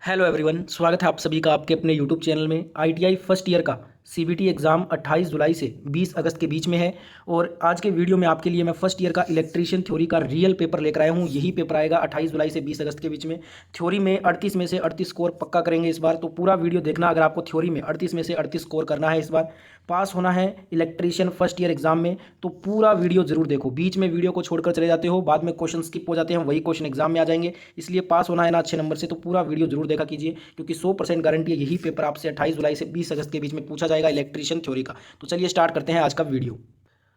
Hello everyone, स्वागत है आप सभी का आपके अपने यूट्यूब चैनल में। आईटीआई फर्स्ट ईयर का सीबीटी एग्ज़ाम 28 जुलाई से 20 अगस्त के बीच में है और आज के वीडियो में आपके लिए मैं फर्स्ट ईयर का इलेक्ट्रीशियन थ्योरी का रियल पेपर लेकर आया हूँ। यही पेपर आएगा 28 जुलाई से 20 अगस्त के बीच में। थ्योरी में 38 में से 38 स्कोर पक्का करेंगे इस बार, तो पूरा वीडियो देखना। अगर आपको थ्योरी में 38 में से 38 स्कोर करना है, इस बार पास होना है इलेक्ट्रीशियन फर्स्ट ईयर एग्जाम में, तो पूरा वीडियो जरूर देखो। बीच में वीडियो को छोड़कर चले जाते हो, बाद में क्वेश्चन स्किप हो जाते हैं, वही क्वेश्चन एग्जाम में आ जाएंगे। इसलिए पास होना है ना अच्छे नंबर से, तो पूरा वीडियो जरूर देखा कीजिए, क्योंकि 100% गारंटी है यही पेपर आपसे 28 जुलाई से 20 अगस्त के बीच में पूछा जाएगा इलेक्ट्रीशियन थ्योरी का। तो चलिए स्टार्ट करते हैं आज का वीडियो।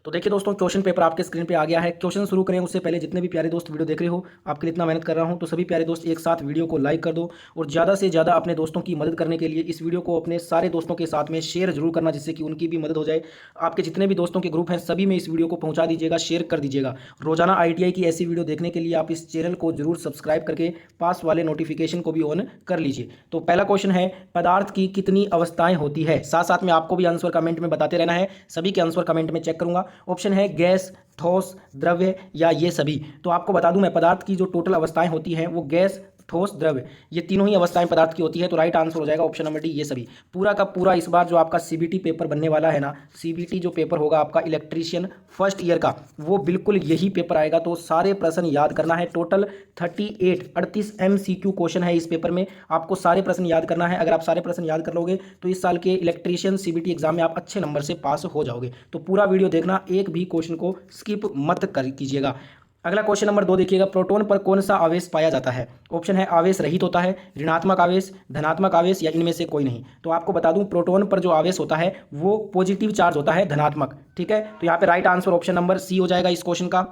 तो देखिए दोस्तों, क्वेश्चन पेपर आपके स्क्रीन पे आ गया है। क्वेश्चन शुरू करें उससे पहले जितने भी प्यारे दोस्त वीडियो देख रहे हो, आपके लिए इतना मेहनत कर रहा हूं, तो सभी प्यारे दोस्त एक साथ वीडियो को लाइक कर दो और ज़्यादा से ज़्यादा अपने दोस्तों की मदद करने के लिए इस वीडियो को अपने सारे दोस्तों के साथ में शेयर जरूर करना, जिससे कि उनकी भी मदद हो जाए। आपके जितने भी दोस्तों के ग्रुप हैं सभी में इस वीडियो को पहुँचा दीजिएगा, शेयर कर दीजिएगा। रोजाना ITI की ऐसी वीडियो देखने के लिए आप इस चैनल को जरूर सब्सक्राइब करके पास वाले नोटिफिकेशन को भी ऑन कर लीजिए। तो पहला क्वेश्चन है, पदार्थ की कितनी अवस्थाएं होती है? साथ साथ में आपको भी आंसर कमेंट में बताते रहना है, सभी के आंसर कमेंट में चेक करूंगा। ऑप्शन है गैस, ठोस, द्रव्य या ये सभी। तो आपको बता दूं मैं, पदार्थ की जो टोटल अवस्थाएं होती हैं वो गैस, ठोस, द्रव्य, ये तीनों ही अवस्थाएं पदार्थ की होती है। तो राइट आंसर हो जाएगा ऑप्शन नंबर डी, ये सभी। पूरा का पूरा इस बार जो आपका सीबीटी पेपर बनने वाला है ना, सीबीटी जो पेपर होगा आपका इलेक्ट्रीशियन फर्स्ट ईयर का, वो बिल्कुल यही पेपर आएगा। तो सारे प्रश्न याद करना है। टोटल 38 MCQ क्वेश्चन है इस पेपर में, आपको सारे प्रश्न याद करना है। अगर आप सारे प्रश्न याद कर लोगे तो इस साल के इलेक्ट्रीशियन सीबीटी एग्जाम में आप अच्छे नंबर से पास हो जाओगे। तो पूरा वीडियो देखना, एक भी क्वेश्चन को स्किप मत कर कीजिएगा। अगला क्वेश्चन नंबर 2 देखिएगा, प्रोटॉन पर कौन सा आवेश पाया जाता है? ऑप्शन है आवेश रहित होता है, ऋणात्मक आवेश, धनात्मक आवेश या इनमें से कोई नहीं। तो आपको बता दूं, प्रोटॉन पर जो आवेश होता है वो पॉजिटिव चार्ज होता है, धनात्मक। ठीक है, तो यहाँ पे right answer option number C हो जाएगा इस क्वेश्चन का।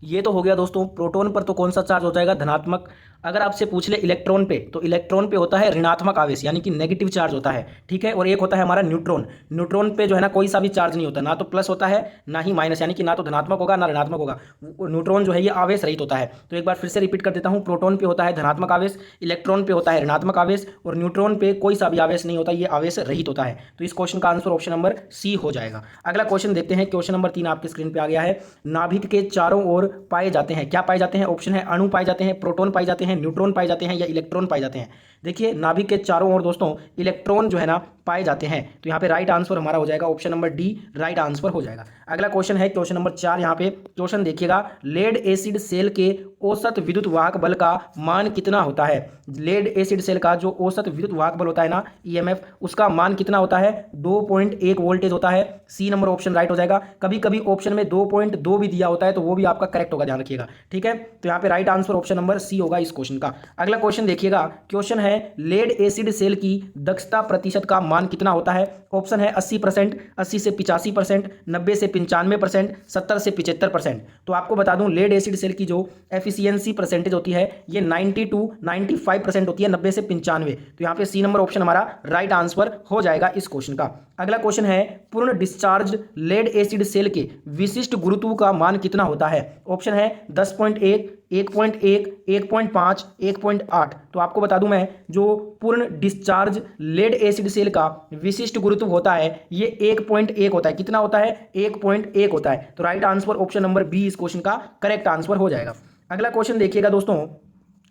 ये तो हो गया दोस्तों, प्रोटॉन पर तो कौन सा चार्ज हो जाएगा? धनात्मक। अगर आपसे पूछ ले इलेक्ट्रॉन पे, तो इलेक्ट्रॉन पे होता है ऋणात्मक आवेश, यानी कि नेगेटिव चार्ज होता है। ठीक है, और एक होता है हमारा न्यूट्रॉन। न्यूट्रॉन पे जो है ना कोई सा भी चार्ज नहीं होता, ना तो प्लस होता है ना ही माइनस, यानी कि ना तो धनात्मक होगा ना ऋणात्मक होगा। न्यूट्रॉन जो है ये आवेश रहित होता है। तो एक बार फिर से रिपीट कर देता हूँ, प्रोटॉन पे होता है धनात्मक आवेश, इलेक्ट्रॉन पे होता है ऋणात्मक आवेश और न्यूट्रॉन पे कोई सा भी आवेश नहीं होता, ये आवेश रहित होता है। तो इस क्वेश्चन का आंसर ऑप्शन नंबर सी हो जाएगा। अगला क्वेश्चन देखते हैं, क्वेश्चन नंबर 3 आपके स्क्रीन पे आ गया है। नाभिक के चारों ओर पाए जाते हैं, क्या पाए जाते हैं? ऑप्शन है अणु पाए जाते हैं, प्रोटॉन पाए जाते हैं, न्यूट्रॉन पाए जाते हैं या इलेक्ट्रॉन पाए जाते हैं। देखिए, नाभिक के चारों ओर दोस्तों इलेक्ट्रॉन जो है ना पाए जाते हैं। तो यहाँ पे राइट आंसर हमारा हो जाएगा option number D, right answer हो जाएगा। अगला क्वेश्चन है क्वेश्चन नंबर 4। यहाँ पे क्वेश्चन देखिएगा, लेड एसिड सेल के औसत विद्युत वाहक बल का मान कितना होता है? लेड एसिड सेल का जो औसत विद्युत वाहक बल होता है ना, EMF, उसका मान कितना होता है? 2.1 वोल्टेज होता है। सी नंबर ऑप्शन राइट हो जाएगा। कभी कभी ऑप्शन में 2.2 भी दिया होता है, तो वो भी आपका करेक्ट होगा, ध्यान रखिएगा। ठीक है, तो यहाँ पे right answer option number C होगा इस क्वेश्चन का। अगला क्वेश्चन देखिएगा, क्वेश्चन है लेड एसिड सेल की दक्षता प्रतिशत का मान कितना होता है? ऑप्शन है 80%, 80 से 85%, 90 से 95%, 70 से 75%। तो आपको बता दूं, लेड एसिड सेल की जो एफिशिएंसी परसेंटेज होती है ये 90 to 95% होती है, 90 से 95। तो यहाँ पे सी नंबर ऑप्शन हमारा राइट आंसर हो जाएगा इस क्वेश्चन का। अगला क्वेश्चन है, पूर्ण डिस्चार्ज लेड एसिड सेल के विशिष्ट गुरुत्व का मान कितना होता है? ऑप्शन है 10.1, 1.1, 1.5, 1.8। तो आपको बता दूं मैं, जो पूर्ण डिस्चार्ज लेड एसिड सेल का विशिष्ट गुरुत्व होता है ये 1.1 होता है। कितना होता है? 1.1 होता है। तो right answer option number B इस क्वेश्चन का करेक्ट आंसर हो जाएगा। अगला क्वेश्चन देखिएगा दोस्तों,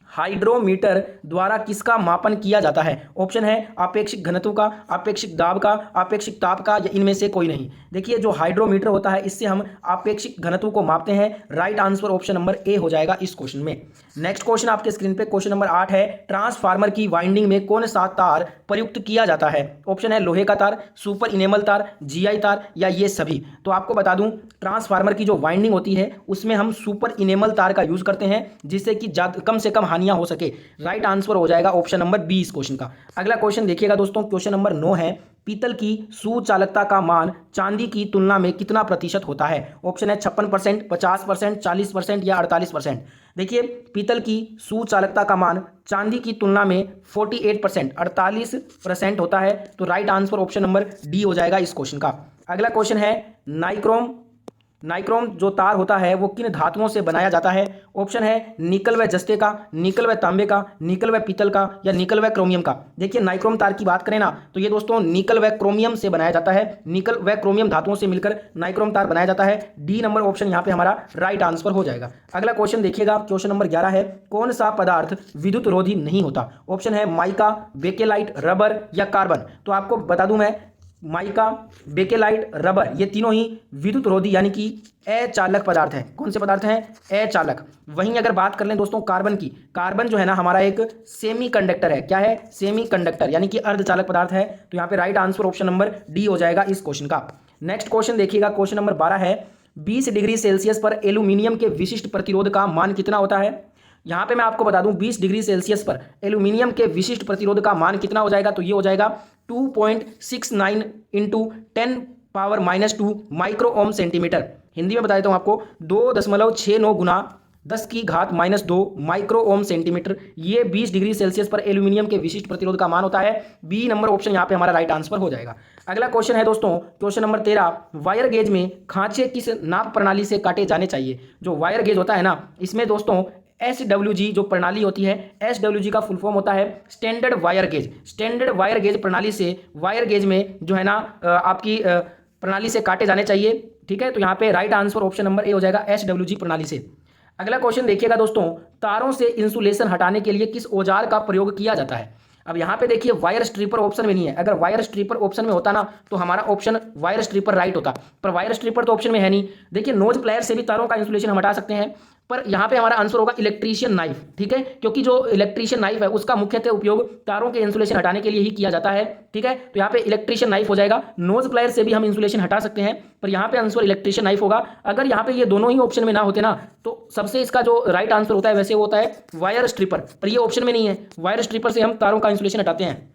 हाइड्रोमीटर द्वारा किसका मापन किया जाता है? ऑप्शन है आपेक्षिक घनत्व का, आपेक्षिक दाब का, आपेक्षिक ताप का या इनमें से कोई नहीं। देखिए, जो हाइड्रोमीटर होता है इससे हम आपेक्षिक घनत्व को मापते हैं। Right answer option number A हो जाएगा इस क्वेश्चन में। नेक्स्ट क्वेश्चन आपके स्क्रीन पे क्वेश्चन नंबर 8 है, ट्रांसफार्मर की वाइंडिंग में कौन सा तार प्रयुक्त किया जाता है? ऑप्शन है लोहे का तार, सुपर इनेमल तार, GI तार या ये सभी। तो आपको बता दूं, ट्रांसफार्मर की जो वाइंडिंग होती है उसमें हम सुपर इनेमल तार का यूज करते हैं, जिससे कि कम से कम हो सके। राइट आंसर हो जाएगा ऑप्शन नंबर बी इस क्वेश्चन का। अगला क्वेश्चन देखिएगा दोस्तों, क्वेश्चन नंबर 9 है, पीतल की सुचालकता का मान चांदी की तुलना में कितना प्रतिशत होता है? ऑप्शन है 56%, 50%, 40% या 48%। देखिए, पीतल की सुचालकता का मान चांदी की तुलना में 48%, 48% होता है। तो right answer option number D हो जाएगा इस क्वेश्चन का। अगला क्वेश्चन है, नाइक्रोम नाइक्रोम जो तार होता है वो किन धातुओं से बनाया जाता है? ऑप्शन है निकल व जस्ते का, निकल व तांबे का, निकल व पीतल का या निकल व क्रोमियम का। देखिए नाइक्रोम तार की बात करें ना तो ये दोस्तों निकल व क्रोमियम से बनाया जाता है। निकल व क्रोमियम धातुओं से मिलकर नाइक्रोम तार बनाया जाता है। डी नंबर ऑप्शन यहाँ पे हमारा राइट आंसर हो जाएगा। अगला क्वेश्चन देखिएगा, क्वेश्चन नंबर 11 है, कौन सा पदार्थ विद्युत रोधी नहीं होता? ऑप्शन है माइका, बेकेलाइट, रबर या कार्बन। तो आपको बता दूं मैं, माइका, बेकेलाइट, रबर ये तीनों ही विद्युत रोधी यानी कि अचालक पदार्थ हैं। कौन से पदार्थ हैं? अचालक। वहीं अगर बात कर लें दोस्तों कार्बन की, कार्बन जो है ना हमारा एक सेमी कंडक्टर है। क्या है? सेमी कंडक्टर यानी कि अर्धचालक पदार्थ है। तो यहाँ पे right answer option number D हो जाएगा इस क्वेश्चन का। नेक्स्ट क्वेश्चन देखिएगा, क्वेश्चन नंबर 12 है, 20 डिग्री सेल्सियस पर एल्यूमिनियम के विशिष्ट प्रतिरोध का मान कितना होता है? यहाँ पे मैं आपको बता दूं 20 डिग्री सेल्सियस पर एल्यूमिनियम के विशिष्ट प्रतिरोध का मान कितना हो जाएगा? तो ये हो जाएगा 2.69 into 10⁻⁻² micro ohm centimetre. Hindi में बता देता हूँ आपको, 2.69 गुना 10⁻⁻² माइक्रो ओम सेंटीमीटर। ये 20 डिग्री सेल्सियस पर एल्यूमिनियम के विशिष्ट प्रतिरोध का मान होता है। बी नंबर ऑप्शन यहाँ पे हमारा राइट आंसर हो जाएगा। अगला क्वेश्चन है दोस्तों, क्वेश्चन नंबर 13, वायर गेज में खांचे किस नाप प्रणाली से काटे जाने चाहिए? जो वायर गेज होता है ना, इसमें दोस्तों SWG जो प्रणाली होती है, SWG का फुल फॉर्म होता है standard wire gauge. Standard wire gauge प्रणाली से वायर गेज में जो है ना आपकी प्रणाली से काटे जाने चाहिए। ठीक है, तो यहाँ पे right answer option number A हो जाएगा, SWG प्रणाली से। अगला क्वेश्चन देखिएगा दोस्तों, तारों से इंसुलेशन हटाने के लिए किस औजार का प्रयोग किया जाता है? अब यहाँ पे देखिए वायर स्ट्रिपर ऑप्शन में नहीं है। अगर वायर स्ट्रिपर ऑप्शन में होता ना तो हमारा ऑप्शन वायर स्ट्रिपर राइट होता, पर वायर स्ट्रिपर तो ऑप्शन में है नहीं। देखिए नोज प्लायर से भी तारों का इंसुलेशन हम हटा सकते हैं, पर यहाँ पे हमारा आंसर होगा इलेक्ट्रीशियन नाइफ। ठीक है, क्योंकि जो इलेक्ट्रीशियन नाइफ है उसका मुख्यतः उपयोग तारों के इंसुलेशन हटाने के लिए ही किया जाता है। ठीक है, तो यहाँ पे इलेक्ट्रीशियन नाइफ हो जाएगा। नोज प्लायर से भी हम इंसुलेशन हटा सकते हैं, पर यहाँ पे आंसर इलेक्ट्रीशियन नाइफ होगा। अगर यहाँ पे ये दोनों ही ऑप्शन में ना होते ना तो सबसे इसका जो राइट आंसर होता है वैसे वो होता है वायर स्ट्रिपर, पर ये ऑप्शन में नहीं है। वायर स्ट्रिपर से हम तारों का इंसुलेशन हटाते हैं।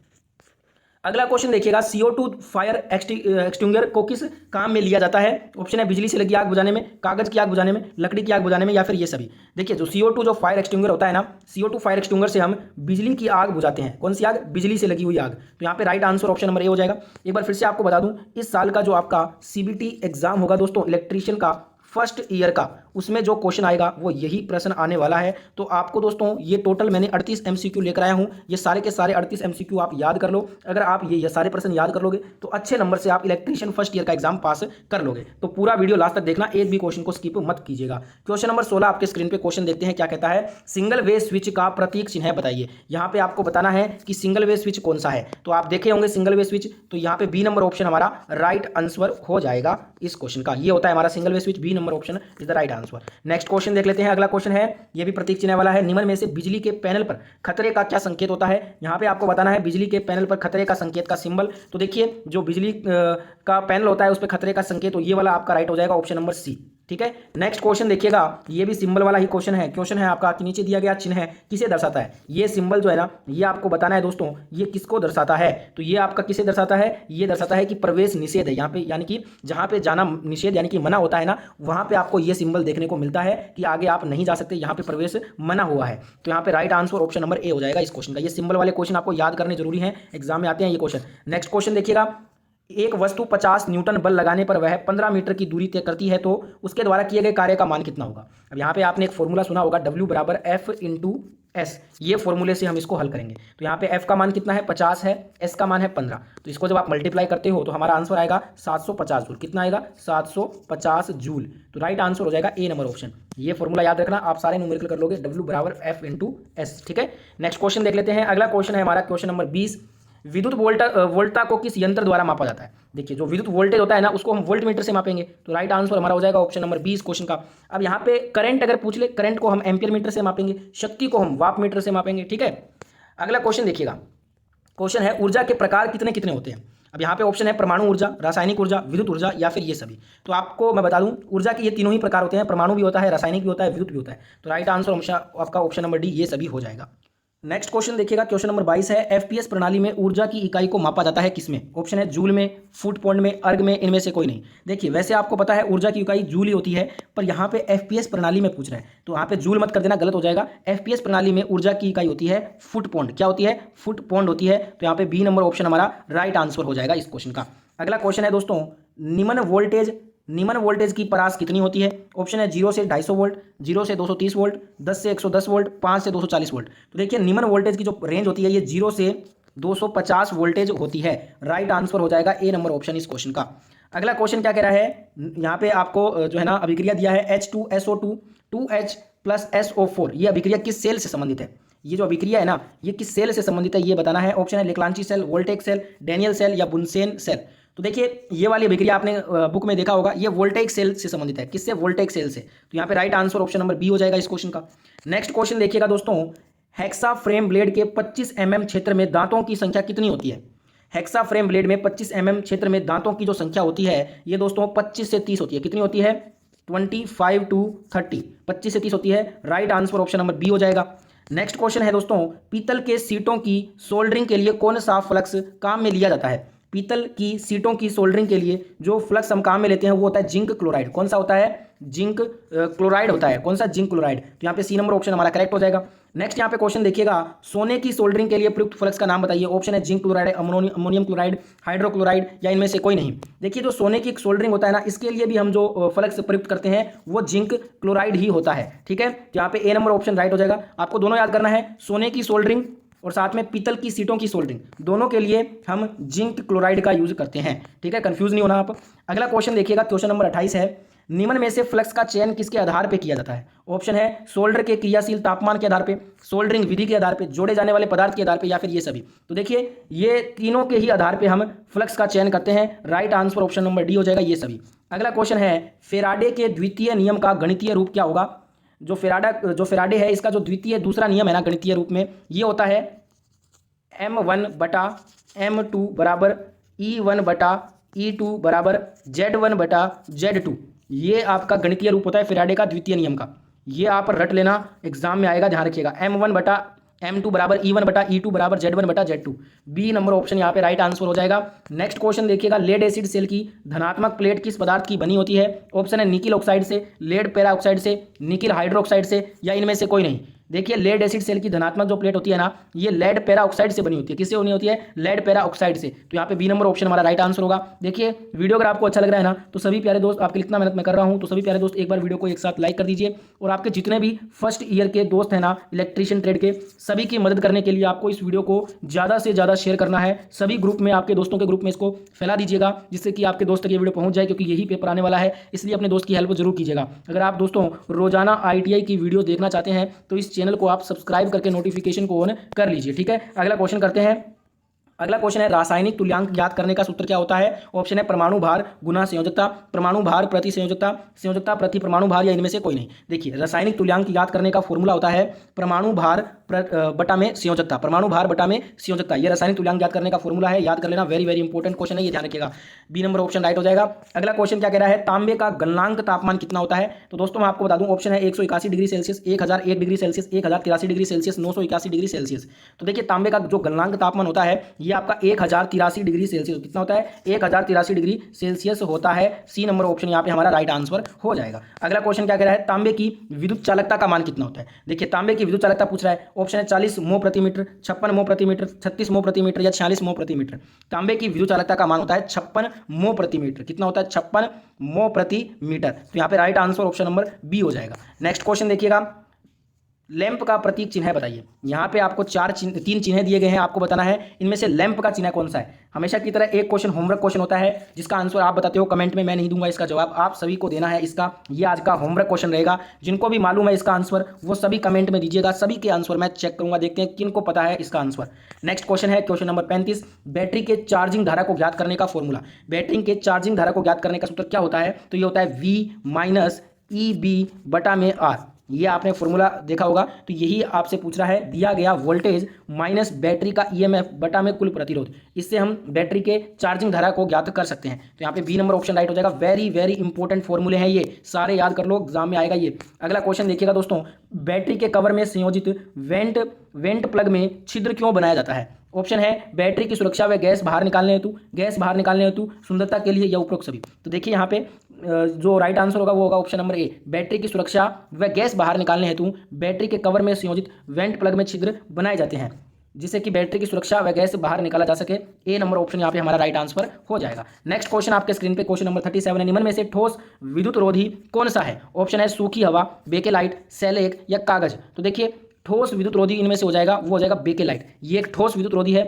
अगला क्वेश्चन देखिएगा, CO2 फायर एक्सटिंग्विशर को किस काम में लिया जाता है? ऑप्शन है बिजली से लगी आग बुझाने में, कागज की आग बुझाने में, लकड़ी की आग बुझाने में या फिर ये सभी। देखिए जो CO2 जो फायर एक्सटिंग्विशर होता है ना, CO2 फायर एक्सटिंग्विशर से हम बिजली की आग बुझाते हैं। कौन सी आग? बिजली से लगी हुई आग। तो यहाँ पे right answer option number A हो जाएगा। एक बार फिर से आपको बता दूं, इस साल का जो आपका CBT एग्जाम होगा दोस्तों इलेक्ट्रीशियन का फर्स्ट ईयर का, उसमें जो क्वेश्चन आएगा वो यही प्रश्न आने वाला है। तो आपको दोस्तों ये टोटल मैंने 38 MCQ लेकर आया हूँ। ये सारे के सारे 38 MCQ आप याद कर लो। अगर आप ये सारे प्रश्न याद कर लोगे तो अच्छे नंबर से आप इलेक्ट्रीशियन फर्स्ट ईयर का एग्जाम पास कर लोगे। तो पूरा वीडियो लास्ट तक देखना, एक भी क्वेश्चन को स्किप मत कीजिएगा। क्वेश्चन नंबर 16 आपके स्क्रीन पे क्वेश्चन देखते हैं, क्या कहता है? सिंगल वे स्विच का प्रतीक चिन्ह बताइए। यहाँ पे आपको बताना है कि सिंगल वे स्विच कौन सा है। तो आप देखे होंगे सिंगल वे स्विच, तो यहाँ पे बी नंबर ऑप्शन हमारा राइट आंसर हो जाएगा इस क्वेश्चन का। ये होता है हमारा single way switch, B number option is the right answer. Next question देख लेते हैं। अगला क्वेश्चन है, ये भी प्रतीक चिन्ह वाला है, निम्न में से बिजली के पैनल पर खतरे का क्या संकेत होता है? यहाँ पे आपको बताना है बिजली के पैनल पर खतरे का संकेत का सिंबल। तो देखिए जो बिजली का पैनल होता है उस पर खतरे का संकेत, तो ये वाला आपका राइट हो जाएगा ऑप्शन नंबर सी। ठीक है, नेक्स्ट क्वेश्चन देखिएगा, ये भी सिंबल वाला ही क्वेश्चन है। क्वेश्चन है आपका कि नीचे दिया गया चिन्ह है किसे दर्शाता है? ये सिंबल जो है ना, ये आपको बताना है दोस्तों ये किसको दर्शाता है। तो ये आपका किसे दर्शाता है? ये दर्शाता है कि प्रवेश निषेध है यहाँ पे, यानी कि जहाँ पे जाना निषेध यानी कि मना होता है ना, वहाँ पे आपको ये सिंबल देखने को मिलता है कि आगे आप नहीं जा सकते, यहाँ पे प्रवेश मना हुआ है। तो यहाँ पे right answer option number A हो जाएगा इस क्वेश्चन का। ये सिंबल वाले क्वेश्चन आपको याद करने जरूरी है, एग्जाम में आते हैं ये क्वेश्चन। नेक्स्ट क्वेश्चन देखिएगा, एक वस्तु 50 न्यूटन बल लगाने पर वह 15 मीटर की दूरी तय करती है तो उसके द्वारा किए गए कार्य का मान कितना होगा? अब यहाँ पे आपने एक फॉर्मूला सुना होगा, W = F × S। ये फॉर्मूले से हम इसको हल करेंगे। तो यहाँ पे F का मान कितना है? 50 है, S का मान है 15। तो इसको जब आप मल्टीप्लाई करते हो तो हमारा आंसर आएगा 750 जूल। कितना आएगा? 750 जूल। तो राइट आंसर हो जाएगा ए नंबर ऑप्शन। ये फॉर्मूला याद रखना, आप सारे न्यूमेरिकल कर लोगे, W = F × S। ठीक है, नेक्स्ट क्वेश्चन देख लेते हैं। अगला क्वेश्चन है हमारा क्वेश्चन नंबर 20, विद्युत वोल्टा को किस यंत्र द्वारा मापा जाता है? देखिए जो विद्युत वोल्टेज होता है ना उसको हम वोल्ट मीटर से मापेंगे। तो राइट आंसर हमारा हो जाएगा ऑप्शन नंबर 20 क्वेश्चन का। अब यहाँ पे करंट अगर पूछ ले, करंट को हम एम्पियर मीटर से मापेंगे, शक्ति को हम वाट मीटर से मापेंगे। ठीक है, अगला क्वेश्चन देखिएगा, क्वेश्चन है ऊर्जा के प्रकार कितने कितने होते हैं? अब यहाँ पे ऑप्शन है परमाणु ऊर्जा, रासायनिक ऊर्जा, विद्युत ऊर्जा या फिर ये सभी। तो आपको मैं बता दूं ऊर्जा के ये तीनों ही प्रकार होते हैं, परमाणु भी होता है, रासायनिक भी होता है, विद्युत भी होता है। तो राइट आंसर आपका ऑप्शन नंबर डी ये सभी हो जाएगा। नेक्स्ट क्वेश्चन देखिएगा, क्वेश्चन नंबर 22 है, एफपीएस प्रणाली में ऊर्जा की इकाई को मापा जाता है किसमें? ऑप्शन है जूल में, फुट पॉइंट में, अर्ग में, इनमें से कोई नहीं। देखिए वैसे आपको पता है ऊर्जा की इकाई जूल ही होती है, पर यहाँ पे एफपीएस प्रणाली में पूछ रहे हैं तो यहाँ पे जूल मत कर देना, गलत हो जाएगा। एफपीएस प्रणाली में ऊर्जा की इकाई होती है फुट पॉइंट। क्या होती है? फुट पॉइंट होती है। तो यहाँ पे बी नंबर ऑप्शन हमारा राइट आंसर हो जाएगा इस क्वेश्चन का। अगला क्वेश्चन है दोस्तों, निम्न वोल्टेज निम्न वोल्टेज की परास कितनी होती है? ऑप्शन है 0 से 250 वोल्ट, 0 से 230 वोल्ट, 10 से 110 वोल्ट, 5 से 240 वोल्ट। तो देखिए निम्न वोल्टेज की जो रेंज होती है ये 0 से 250 वोल्टेज होती है। राइट आंसर हो जाएगा ए नंबर ऑप्शन इस क्वेश्चन का। अगला क्वेश्चन क्या कह रहा है, यहाँ पे आपको जो है ना अभिक्रिया दिया है H2SO2 2H प्लस SO4, ये अभिक्रिया किस सेल से संबंधित है? ये जो अभिक्रिया है ना ये किस सेल से संबंधित है ये बताना है। ऑप्शन है लेक्लांची सेल, वोल्टेक सेल, डेनियल सेल या बुनसेन सेल। तो देखिए ये वाली अभिक्रिया आपने बुक में देखा होगा, ये वोल्टेक सेल से संबंधित है। किससे? वोल्टेक सेल से। तो यहाँ पे right answer option number B हो जाएगा इस क्वेश्चन का। नेक्स्ट क्वेश्चन देखिएगा दोस्तों, हेक्सा फ्रेम ब्लेड के 25 mm क्षेत्र में दांतों की संख्या कितनी होती है? हेक्सा फ्रेम ब्लेड में 25 mm क्षेत्र में दांतों की जो संख्या होती है ये दोस्तों 25 से 30 होती है। कितनी होती है? 25 to 30, 25 से 30 होती है। Right answer option number B हो जाएगा। नेक्स्ट क्वेश्चन है दोस्तों, पीतल के सीटों की सोल्डरिंग के लिए कौन सा फ्लक्स काम में लिया जाता है? पीतल की सीटों की सोल्डरिंग के लिए जो फ्लक्स हम काम में लेते हैं वो होता है जिंक क्लोराइड। कौन सा होता है? जिंक क्लोराइड होता है। कौन सा? Zinc chloride. तो यहाँ पे सी नंबर ऑप्शन हमारा करेक्ट हो जाएगा। नेक्स्ट यहाँ पे क्वेश्चन देखिएगा, सोने की सोल्डरिंग के लिए प्रयुक्त फ्लक्स का नाम बताइए। ऑप्शन है zinc chloride, ammonium chloride, hydrochloride या इनमें से कोई नहीं। देखिए जो सोने की सोल्डरिंग होता है ना इसके लिए भी हम जो फ्लक्स प्रयुक्त करते हैं वो जिंक क्लोराइड ही होता है। ठीक है, तो यहाँ पे ए नंबर ऑप्शन राइट हो जाएगा। आपको दोनों याद करना है, सोने की सोल्डरिंग और साथ में पीतल की सीटों की सोल्डरिंग, दोनों के लिए हम जिंक क्लोराइड का यूज करते हैं। ठीक है, कंफ्यूज नहीं होना आप। अगला क्वेश्चन देखिएगा, क्वेश्चन नंबर 28 है, निम्न में से फ्लक्स का चयन किसके आधार पर किया जाता है? ऑप्शन है सोल्डर के क्रियाशील तापमान के आधार पे, सोल्डरिंग विधि के आधार पे, जोड़े जाने वाले पदार्थ के आधार पे या फिर ये सभी। तो देखिए ये तीनों के ही आधार पे हम फ्लक्स का चयन करते हैं। Right answer option number D हो जाएगा ये सभी। अगला क्वेश्चन है, फेराडे के द्वितीय नियम का गणितीय रूप क्या होगा? जो फेराडे है इसका जो द्वितीय दूसरा नियम है ना गणितीय रूप में, ये होता है M1/M2 बराबर E1/E2 बराबर Z1/Z2। ये आपका गणितीय रूप होता है फेराडे का द्वितीय नियम का। ये आप रट लेना, एग्जाम में आएगा, ध्यान रखिएगा। M1/M2 बराबर E1/E2 बराबर Z1/Z2। बी नंबर ऑप्शन यहाँ पे राइट आंसर हो जाएगा। नेक्स्ट क्वेश्चन देखिएगा, लेड एसिड सेल की धनात्मक प्लेट किस पदार्थ की बनी होती है? ऑप्शन है निकिल ऑक्साइड से, लेड पेरा ऑक्साइड से, निकिल हाइड्रोक्साइड से या इनमें से कोई नहीं। देखिए लेड एसिड सेल की धनात्मक जो प्लेट होती है ना ये लेड पेरा ऑक्साइड से बनी होती है। किससे बनी होती है? लेड पेरा ऑक्साइड से। तो यहाँ पे बी नंबर ऑप्शन हमारा राइट आंसर होगा। देखिए वीडियो अगर आपको अच्छा लग रहा है ना तो सभी प्यारे दोस्त, आपके लिए इतना मेहनत मैं कर रहा हूँ तो सभी प्यारे दोस्त एक बार वीडियो को एक साथ लाइक कर दीजिए। और आपके जितने भी फर्स्ट ईयर के दोस्त हैं ना इलेक्ट्रीशियन ट्रेड के, सभी की मदद करने के लिए आपको इस वीडियो को ज़्यादा से ज़्यादा शेयर करना है। सभी ग्रुप में, आपके दोस्तों के ग्रुप में इसको फैला दीजिएगा जिससे कि आपके दोस्त तक ये वीडियो पहुँच जाए, क्योंकि यही पेपर आने वाला है। इसलिए अपने दोस्त की हेल्प जरूर कीजिएगा। अगर आप दोस्तों रोजाना ITI की वीडियो देखना चाहते हैं तो इस चैनल को आप सब्सक्राइब करके नोटिफिकेशन को ऑन कर लीजिए। ठीक है, अगला क्वेश्चन करते हैं। अगला क्वेश्चन है, रासायनिक तुल्यांक ज्ञात करने का सूत्र क्या होता है? ऑप्शन है परमाणु भार गुना संयोजकता, परमाणु भार प्रति संयोजकता, संयोजकता प्रति परमाणु भार या इनमें से कोई नहीं। देखिए रासायनिक तुल्यांक ज्ञात करने का फॉर्मूला होता है परमाणु भार बटा में संयोजकता, परमाणु भार बटा में संयोजकता। ये रासायनिक तुल्यांक ज्ञात करने का फॉर्मूला है, याद कर लेना। वेरी वेरी इंपॉर्टेंट क्वेश्चन है, ये ध्यान रखिएगा। बी नंबर ऑप्शन राइट हो जाएगा। अगला क्वेश्चन क्या कह रहा है, तांबे का गलनांक तापमान कितना होता है? तो दोस्तों मैं आपको बता दूं, ऑप्शन है 181 degree Celsius, 1001 degree Celsius, 1083 degree Celsius, 981 degree Celsius. तो देखिए तांबे का जो गलनांक तापमान होता है ये आपका 1083 डिग्री सेल्सियस। कितना होता है? 1083 डिग्री सेल्सियस होता है। सी नंबर ऑप्शन यहाँ पे हमारा राइट आंसर हो जाएगा। अगला क्वेश्चन क्या कह रहा है, तांबे की विद्युत चालकता का मान कितना होता है? देखिए तांबे की विद्युत चालकता पूछ रहा है। ऑप्शन है 40 mho प्रति मीटर, 56 mho प्रति मीटर, 36 mho प्रति मीटर या 46 mho प्रति मीटर। तांबे की विद्युत चालकता का मान होता है 56 mho प्रति मीटर। कितना होता है? 56 mho प्रति मीटर। तो यहाँ पे right answer option number B हो जाएगा। नेक्स्ट क्वेश्चन देखिएगा, लैंप का प्रतीक चिन्ह बताइए। यहाँ पे आपको तीन चिन्ह दिए गए हैं, आपको बताना है इनमें से लैंप का चिन्ह कौन सा है। हमेशा की तरह एक क्वेश्चन होमवर्क क्वेश्चन होता है जिसका आंसर आप बताते हो कमेंट में, मैं नहीं दूंगा इसका जवाब, आप सभी को देना है इसका। ये आज का होमवर्क क्वेश्चन रहेगा। जिनको भी मालूम है इसका आंसर वो सभी कमेंट में दीजिएगा। सभी के आंसर मैं चेक करूंगा, देखते हैं किनको पता है इसका आंसर। नेक्स्ट क्वेश्चन है क्वेश्चन नंबर 35, बैटरी के चार्जिंग धारा को ज्ञात करने का फॉर्मूला। बैटरी के चार्जिंग धारा को ज्ञात करने का सूत्र क्या होता है? तो ये होता है V - EB बटा में R। ये आपने फॉर्मूला देखा होगा। तो यही आपसे पूछ रहा है, दिया गया वोल्टेज माइनस बैटरी का EMF बटा में कुल प्रतिरोध, इससे हम बैटरी के चार्जिंग धारा को ज्ञात कर सकते हैं। तो यहाँ पे बी नंबर ऑप्शन राइट हो जाएगा। वेरी वेरी इंपॉर्टेंट फॉर्मूले हैं ये, सारे याद कर लो, एग्जाम में आएगा ये। अगला क्वेश्चन देखिएगा दोस्तों, बैटरी के कवर में संयोजित वेंट प्लग में छिद्र क्यों बनाया जाता है? ऑप्शन है बैटरी की सुरक्षा व गैस बाहर निकालने हेतु, सुंदरता के लिए या उपरोक्त सभी। तो देखिए यहाँ पे जो राइट आंसर होगा वो होगा ऑप्शन नंबर ए, बैटरी की सुरक्षा व गैस बाहर निकालने हेतु बैटरी के कवर में संयोजित वेंट प्लग में छिद्र बनाए जाते हैं। जिससे कि बैटरी की सुरक्षा व गैस से बाहर निकाला जा सके। ए नंबर ऑप्शन यहाँ पे हमारा राइट आंसर हो जाएगा। नेक्स्ट क्वेश्चन आपके स्क्रीन पे क्वेश्चन नंबर 37 है। निम्न में से ठोस विद्युत रोधी कौन सा है? ऑप्शन है सूखी हवा, बेकेलाइट, सैलेक या कागज। तो देखिए ठोस विद्युत रोधी इनमें से हो जाएगा, वो हो जाएगा बेकेलाइट। ये एक ठोस विद्युत रोधी है।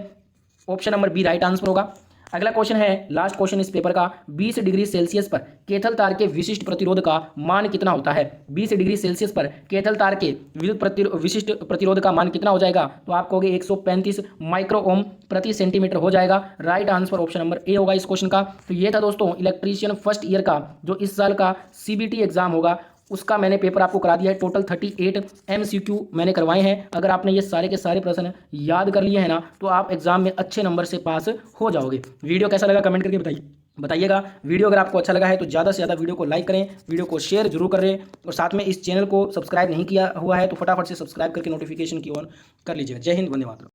Option number B right answer होगा। अगला क्वेश्चन है, लास्ट क्वेश्चन इस पेपर का, 20 डिग्री सेल्सियस पर कैथल तार के विशिष्ट प्रतिरोध का मान कितना होता है? 20 डिग्री सेल्सियस पर कैथल तार के विशिष्ट प्रतिरोध का मान कितना हो जाएगा? तो आप कहोगे 135 माइक्रो ओम प्रति सेंटीमीटर हो जाएगा। Right answer option number A होगा इस क्वेश्चन का। तो ये था दोस्तों इलेक्ट्रीशियन फर्स्ट ईयर का जो इस साल का सीबीटी एग्जाम होगा, उसका मैंने पेपर आपको करा दिया है। टोटल 38 MCQ मैंने करवाए हैं। अगर आपने ये सारे के सारे प्रश्न याद कर लिए हैं ना, तो आप एग्जाम में अच्छे नंबर से पास हो जाओगे। वीडियो कैसा लगा कमेंट करके बताइएगा। वीडियो अगर आपको अच्छा लगा है तो ज़्यादा से ज़्यादा वीडियो को लाइक करें, वीडियो को शेयर जरूर करें, और साथ में इस चैनल को सब्सक्राइब नहीं किया हुआ है तो फटाफट से सब्सक्राइब करके नोटिफिकेशन की ऑन कर लीजिएगा। जय हिंद, वंदे मातरम।